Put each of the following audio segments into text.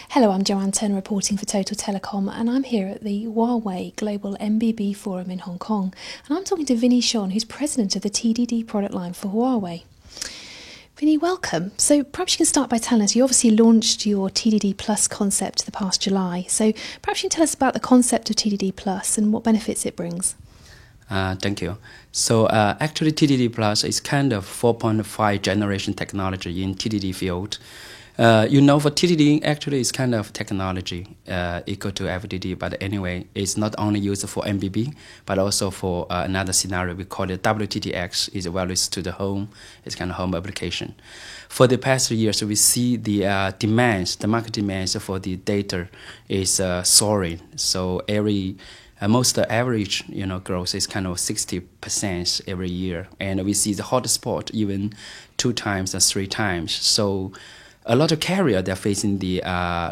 Hello, I'm Joanne Turner reporting for Total Telecom, and I'm here at the Huawei Global MBB Forum in Hong Kong, and I'm talking to Vinny Shawn, who's president of the TDD product line for Huawei. Vinny, welcome. So perhaps you can start by telling us, you obviously launched your TDD Plus concept the past July, so perhaps you can tell us about the concept of TDD Plus and what benefits it brings. Thank you. So actually TDD Plus is kind of 4.5 generation technology in TDD field. For TDD, actually, it's kind of technology equal to FDD, but anyway, it's not only used for MBB, but also for another scenario. We call it WTTX, is wireless to the home. It's kind of home application. For the past years, we see the demands, the market demands for the data is soaring. So most average, growth is kind of 60% every year, and we see the hotspot even 2 times or 3 times. So a lot of carriers, they're facing the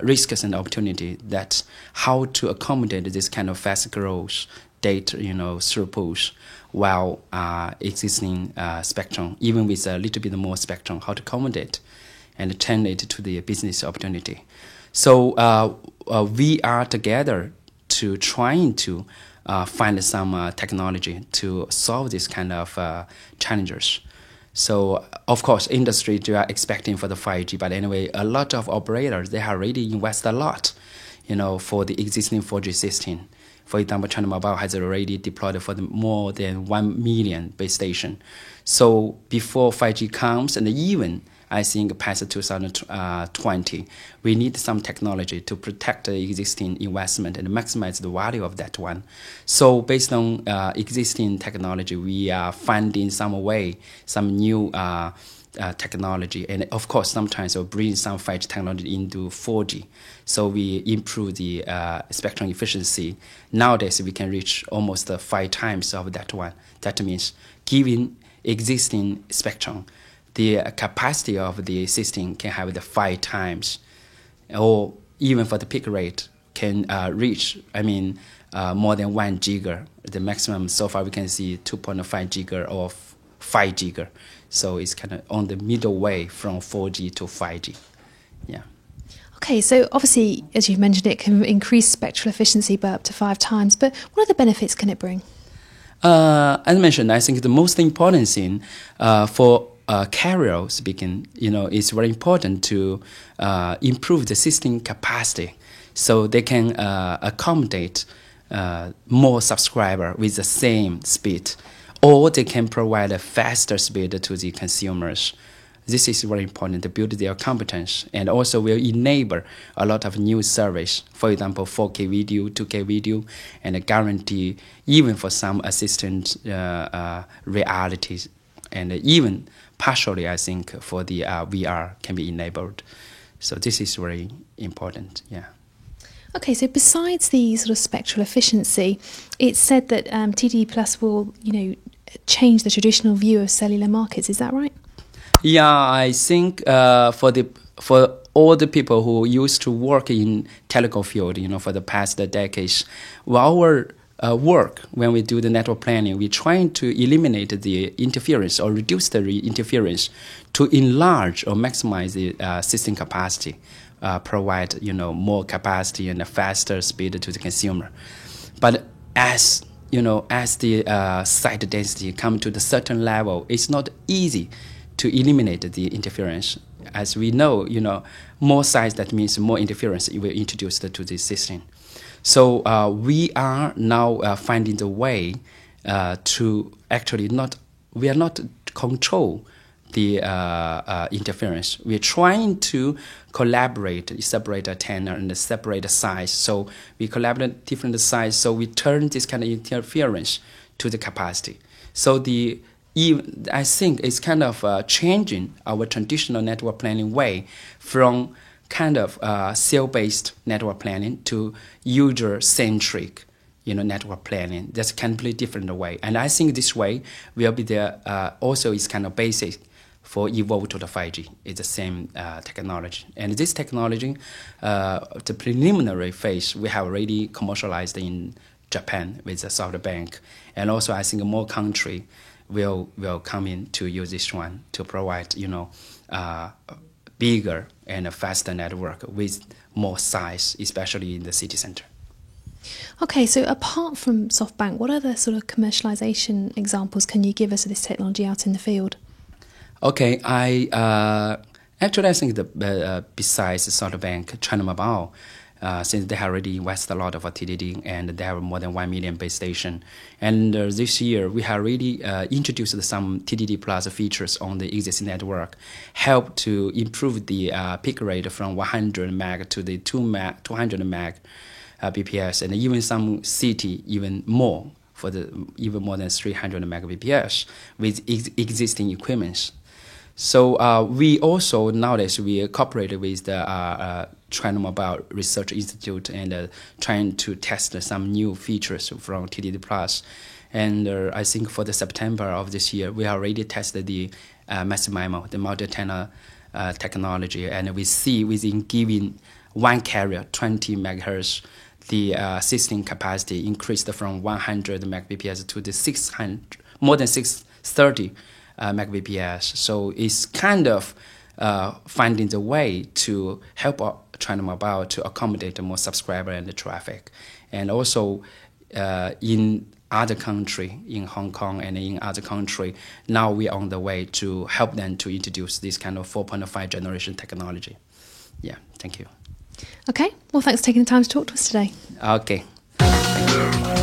risks and opportunity that how to accommodate this kind of fast growth data, throughput, while existing spectrum, even with a little bit more spectrum, how to accommodate and turn it to the business opportunity. So we are together to trying to find some technology to solve this kind of challenges. So, of course, industry, they are expecting for the 5G, but anyway, a lot of operators, they have already invested a lot, for the existing 4G system. For example, China Mobile has already deployed for more than 1 million base station. So before 5G comes, and even I think past 2020, we need some technology to protect the existing investment and maximize the value of that one. So based on existing technology, we are finding some way, some new technology. And of course, sometimes we'll bring some 5G technology into 4G. So we improve the spectrum efficiency. Nowadays, we can reach almost 5 times of that one. That means giving existing spectrum, the capacity of the system can have the 5 times, or even for the peak rate can reach, more than 1 giga. The maximum so far we can see 2.5 giga or 5 giga. So it's kind of on the middle way from 4G to 5G. Yeah. Okay, so obviously, as you've mentioned, it can increase spectral efficiency by up to 5 times, but what other benefits can it bring? As mentioned, I think the most important thing for carrier speaking, it's very important to improve the system capacity so they can accommodate more subscriber with the same speed, or they can provide a faster speed to the consumers. This is very important to build their competence, and also will enable a lot of new service. For example, 4K video, 2K video, and guarantee even for some assistant realities, and even partially, I think, for the VR can be enabled. So this is very important, yeah. Okay, so besides the sort of spectral efficiency, it's said that TDD Plus will, change the traditional view of cellular markets. Is that right? Yeah, I think for all the people who used to work in telecom field, for the past decades, our work when we do the network planning, we're trying to eliminate the interference or reduce the interference to enlarge or maximize the system capacity, provide more capacity and a faster speed to the consumer. But as the site density come to the certain level, it's not easy to eliminate the interference. As we know, more sites, that means more interference will introduce to the system. So we are now finding the way to actually we are not control the interference. We're trying to collaborate, separate antenna and separate the size. So we collaborate different size. So we turn this kind of interference to the capacity. So I think it's kind of changing our traditional network planning way from kind of cell-based network planning to user-centric, network planning. That's a completely different way. And I think this way will be also is kind of basic for evolve to the 5G. It's the same technology. And this technology, the preliminary phase, we have already commercialized in Japan with SoftBank. And also I think more country will come in to use this one to provide, bigger and a faster network with more size, especially in the city center. Okay, so apart from SoftBank, what other sort of commercialization examples can you give us of this technology out in the field? Okay, I think that besides SoftBank, China Mobile, since they have already invested a lot of TDD and they have more than 1 million base station. And this year, we have really introduced some TDD Plus features on the existing network, help to improve the peak rate from 100 meg to the 200 meg BPS, and even some city even more, even more than 300 meg BPS with existing equipment. So we also nowadays we cooperated with the China Mobile Research Institute and trying to test some new features from TDD Plus. And I think for the September of this year, we already tested the Massive MIMO, the multi-antenna technology, and we see within giving one carrier 20 megahertz, the system capacity increased from 100 Mbps to the more than 630 Mbps. So it's kind of finding the way to help China Mobile to accommodate more subscriber and the traffic. And also in other country, in Hong Kong and in other country, now we're on the way to help them to introduce this kind of 4.5 generation technology. Yeah, thank you. Okay, well, thanks for taking the time to talk to us today. Okay, thank you.